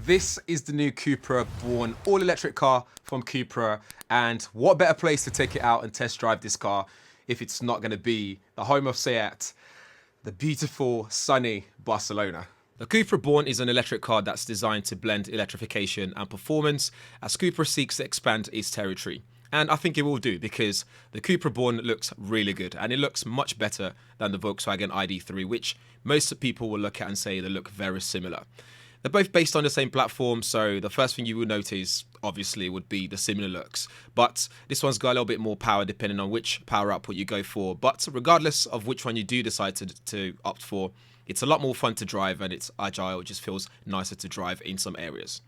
This is the new CUPRA Born all-electric car from CUPRA, and what better place to take it out and test drive this car if it's not going to be the home of Seat, the beautiful, sunny Barcelona. The CUPRA Born is an electric car that's designed to blend electrification and performance as CUPRA seeks to expand its territory. And I think it will do because the CUPRA Born looks really good, and it looks much better than the Volkswagen ID.3, which most people will look at and say they look very similar. They're both based on the same platform, so the first thing you will notice, obviously, would be the similar looks. But this one's got a little bit more power depending on which power output you go for. But regardless of which one you do decide to opt for, it's a lot more fun to drive and it's agile. It just feels nicer to drive in some areas.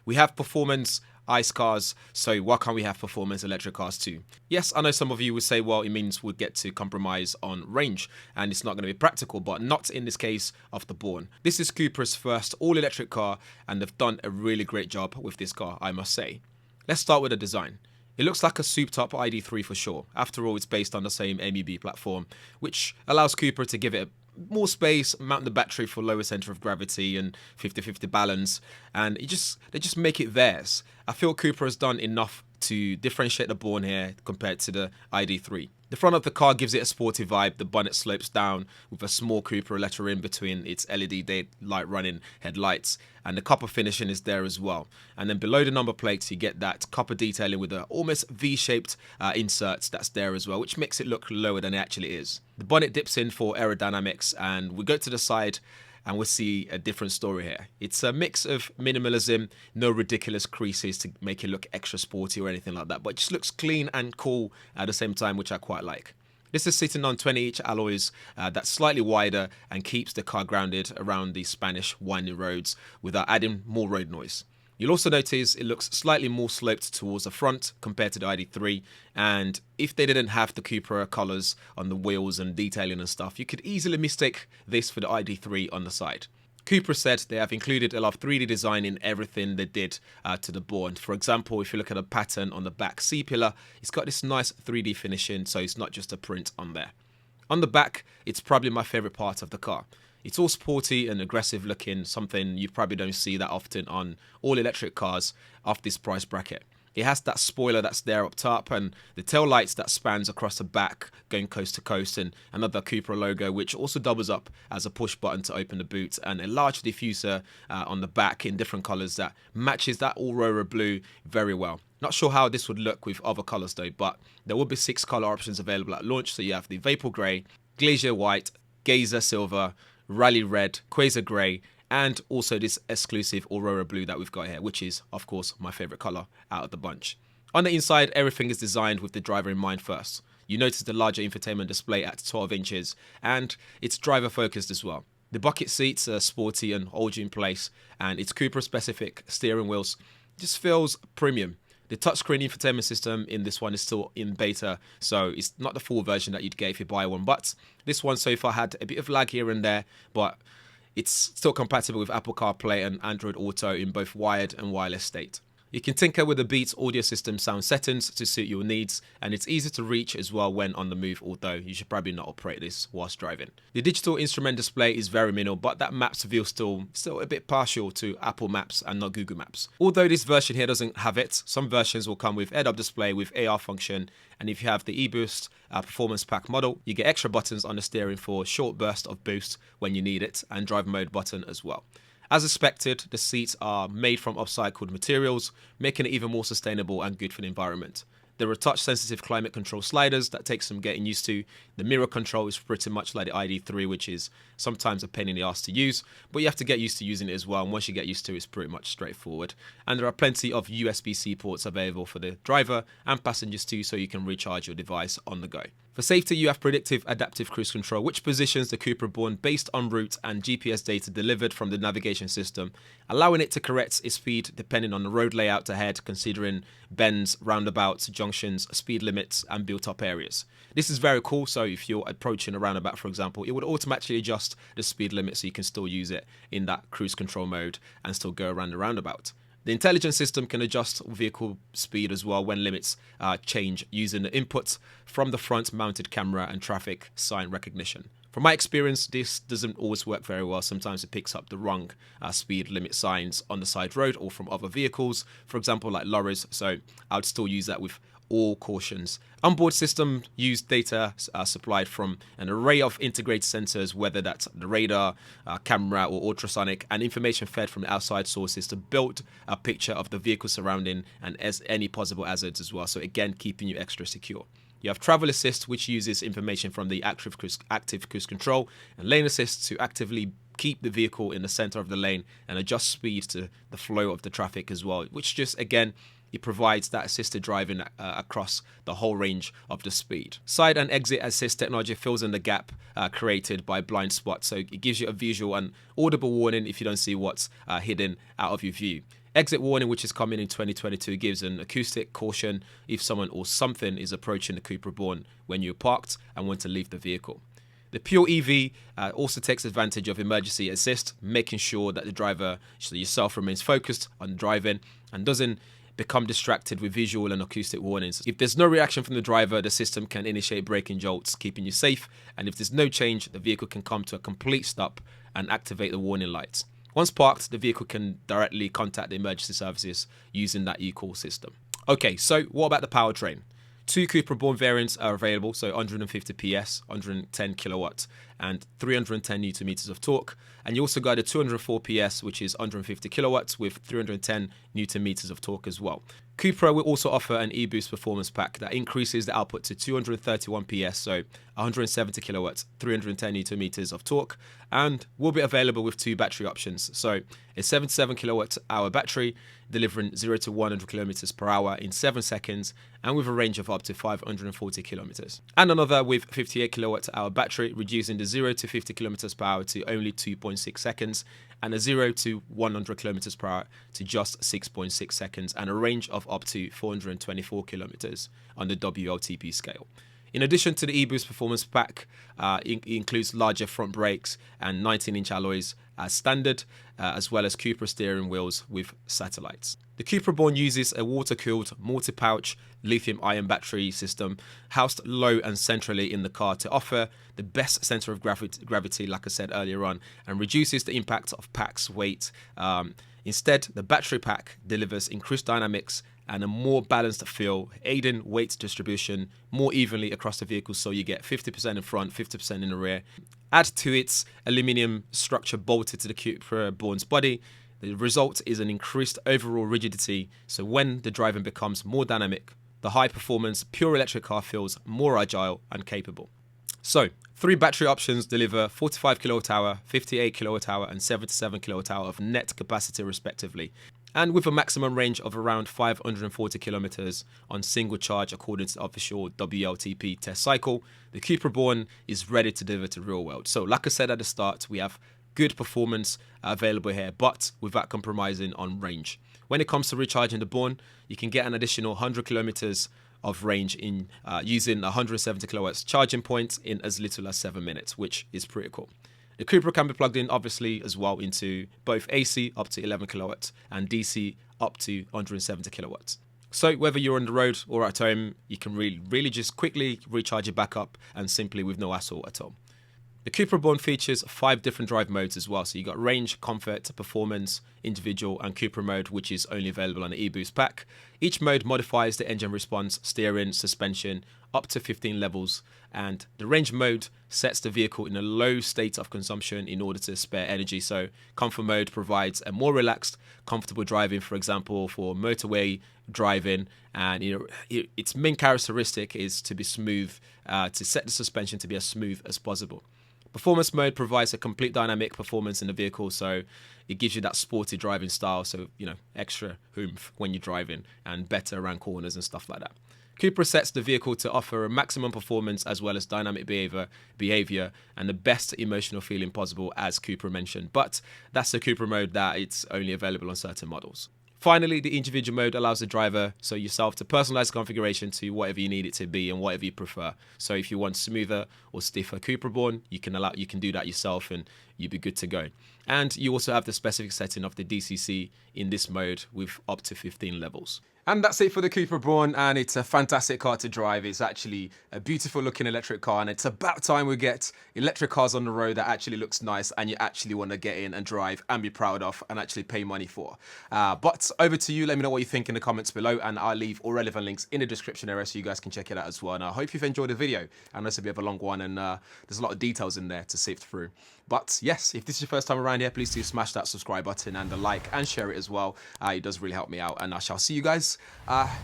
We have performance ICE cars, so why can't we have performance electric cars too? Yes, I know some of you would say, well, it means we'll get to compromise on range and it's not going to be practical, but not in this case of the Born. This is CUPRA's first all-electric car, and they've done a really great job with this car, I must say. Let's start with the design. It looks like a souped-up ID.3 for sure. After all, it's based on the same MEB platform, which allows CUPRA to give it more space, mount the battery for lower center of gravity and 50-50 balance, and they just make it theirs. I feel CUPRA has done enough to differentiate the Born here compared to the ID.3. The front of the car gives it a sporty vibe. The bonnet slopes down with a small CUPRA letter in between its LED daylight running headlights, and the copper finishing is there as well. And then below the number plates, you get that copper detailing with the almost V-shaped inserts that's there as well, which makes it look lower than it actually is. The bonnet dips in for aerodynamics, and we go to the side and we'll see a different story here. It's a mix of minimalism, no ridiculous creases to make it look extra sporty or anything like that, but it just looks clean and cool at the same time, which I quite like. This is sitting on 20-inch alloys that's slightly wider and keeps the car grounded around the Spanish winding roads without adding more road noise. You'll also notice it looks slightly more sloped towards the front compared to the ID.3, and if they didn't have the CUPRA colours on the wheels and detailing and stuff, you could easily mistake this for the ID.3 on the side. CUPRA said they have included a lot of 3D design in everything they did to the Born. For example, if you look at a pattern on the back C-pillar, it's got this nice 3D finishing, so it's not just a print on there. On the back, it's probably my favourite part of the car. It's all sporty and aggressive looking, something you probably don't see that often on all electric cars of this price bracket. It has that spoiler that's there up top and the tail lights that spans across the back going coast to coast, and another CUPRA logo which also doubles up as a push button to open the boot, and a large diffuser on the back in different colours that matches that Aurora blue very well. Not sure how this would look with other colours though, but there will be 6 colour options available at launch. So you have the Vapor Grey, Glacier White, Gazer Silver, Rally Red, Quasar Grey, and also this exclusive Aurora Blue that we've got here, which is, of course, my favourite colour out of the bunch. On the inside, everything is designed with the driver in mind first. You notice the larger infotainment display at 12 inches, and it's driver focused as well. The bucket seats are sporty and hold you in place, and its CUPRA specific steering wheels just feels premium. The touchscreen infotainment system in this one is still in beta, so it's not the full version that you'd get if you buy one, but this one so far had a bit of lag here and there, but it's still compatible with Apple CarPlay and Android Auto in both wired and wireless state. You can tinker with the Beats audio system sound settings to suit your needs, and it's easy to reach as well when on the move, although you should probably not operate this whilst driving. The digital instrument display is very minimal, but that Maps view still a bit partial to Apple Maps and not Google Maps. Although this version here doesn't have it, some versions will come with head-up display with AR function, and if you have the eBoost Performance Pack model, you get extra buttons on the steering for short burst of boost when you need it, and drive mode button as well. As expected, the seats are made from upcycled materials, making it even more sustainable and good for the environment. There are touch-sensitive climate control sliders that take some getting used to. The mirror control is pretty much like the ID.3, which is sometimes a pain in the ass to use, but you have to get used to using it as well, and once you get used to it, it's pretty much straightforward. And there are plenty of USB-C ports available for the driver and passengers too, so you can recharge your device on the go. For safety, you have predictive adaptive cruise control, which positions the CUPRA Born based on route and GPS data delivered from the navigation system, allowing it to correct its speed depending on the road layout ahead, considering bends, roundabouts, junctions, speed limits, and built-up areas. This is very cool, so if you're approaching a roundabout, for example, it would automatically adjust the speed limit so you can still use it in that cruise control mode and still go around the roundabout. The intelligence system can adjust vehicle speed as well when limits change using the inputs from the front mounted camera and traffic sign recognition. From my experience, this doesn't always work very well. Sometimes it picks up the wrong speed limit signs on the side road or from other vehicles, for example, like lorries. So I would still use that with all cautions. Onboard system use data supplied from an array of integrated sensors, whether that's the radar, camera, or ultrasonic, and information fed from outside sources to build a picture of the vehicle surrounding and as any possible hazards as well. So again, keeping you extra secure. You have travel assist, which uses information from the active cruise control, and lane assist to actively keep the vehicle in the center of the lane and adjust speed to the flow of the traffic as well, which just, again, it provides that assisted driving across the whole range of the speed. Side and exit assist technology fills in the gap created by blind spot, so it gives you a visual and audible warning if you don't see what's hidden out of your view. Exit warning, which is coming in 2022, gives an acoustic caution if someone or something is approaching the CUPRA Born when you're parked and want to leave the vehicle. The Pure EV also takes advantage of emergency assist, making sure that the driver, so yourself, remains focused on driving and doesn't become distracted with visual and acoustic warnings. If there's no reaction from the driver, the system can initiate braking jolts, keeping you safe. And if there's no change, the vehicle can come to a complete stop and activate the warning lights. Once parked, the vehicle can directly contact the emergency services using that e-call system. Okay, so what about the powertrain? 2 CUPRA Born variants are available, so 150 PS, 110 kilowatts, and 310 newton meters of torque. And you also got a 204 PS, which is 150 kilowatts with 310 newton meters of torque as well. CUPRA will also offer an e-boost performance pack that increases the output to 231 PS, so 170 kilowatts, 310 newton meters of torque, and will be available with 2 battery options. So a 77 kilowatt hour battery delivering 0 to 100 kilometers per hour in 7 seconds, and with a range of up to 540 kilometers. And another with 58 kilowatt hour battery, reducing the 0 to 50 kilometers per hour to only 2.6 seconds, and a 0 to 100 kilometers per hour to just 6.6 seconds, and a range of up to 424 kilometers on the WLTP scale. In addition to the e-boost performance pack, it includes larger front brakes and 19-inch alloys as standard, as well as CUPRA steering wheels with satellites. The CUPRA Born uses a water-cooled multi-pouch lithium-ion battery system housed low and centrally in the car to offer the best center of gravity, like I said earlier on, and reduces the impact of pack's weight. Instead, the battery pack delivers increased dynamics and a more balanced feel, aiding weight distribution more evenly across the vehicle, so you get 50% in front, 50% in the rear. Add to its aluminium structure bolted to the CUPRA Born's body. The result is an increased overall rigidity, so when the driving becomes more dynamic, the high-performance pure electric car feels more agile and capable. So, 3 battery options deliver 45 kWh, 58 kWh, and 77 kWh of net capacity respectively, and with a maximum range of around 540 kilometers on single charge according to the official WLTP test cycle. The CUPRA Born is ready to deliver to real world. So like I said at the start, we have good performance available here, but without compromising on range. When it comes to recharging the Born, you can get an additional 100 kilometers of range in using 170 kilowatts charging point in as little as 7 minutes, which is pretty cool. The CUPRA can be plugged in obviously as well into both AC up to 11 kilowatts and DC up to 170 kilowatts. So whether you're on the road or at home, you can really just quickly recharge your backup and simply with no hassle at all. The CUPRA Born features 5 different drive modes as well. So you got range, comfort, performance, individual, and CUPRA mode, which is only available on the e-boost pack. Each mode modifies the engine response, steering, suspension, up to 15 levels, and the range mode sets the vehicle in a low state of consumption in order to spare energy. So comfort mode provides a more relaxed, comfortable driving, for example, for motorway driving, and its main characteristic is to be smooth, to set the suspension to be as smooth as possible. Performance mode provides a complete dynamic performance in the vehicle, so it gives you that sporty driving style, so extra oomph when you're driving and better around corners and stuff like that. CUPRA sets the vehicle to offer a maximum performance as well as dynamic behavior and the best emotional feeling possible, as CUPRA mentioned, but that's the CUPRA mode that it's only available on certain models. Finally, the individual mode allows the driver, so yourself, to personalize the configuration to whatever you need it to be and whatever you prefer. So if you want smoother or stiffer CUPRA Born, you can do that yourself and you'd be good to go. And you also have the specific setting of the DCC in this mode with up to 15 levels. And that's it for the CUPRA Born, and it's a fantastic car to drive. It's actually a beautiful looking electric car, and it's about time we get electric cars on the road that actually looks nice and you actually want to get in and drive and be proud of and actually pay money for. But over to you. Let me know what you think in the comments below, and I'll leave all relevant links in the description area so you guys can check it out as well. And I hope you've enjoyed the video. I know it's a bit of a long one, and there's a lot of details in there to sift through. But yes, if this is your first time around here, please do smash that subscribe button and the like and share it as well. It does really help me out, and I shall see you guys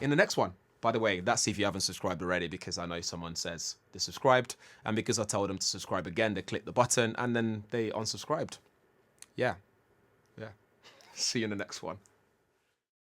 in the next one. By the way, that's if you haven't subscribed already, because I know someone says they're subscribed, and because I told them to subscribe again, they click the button and then they unsubscribed. Yeah. See you in the next one.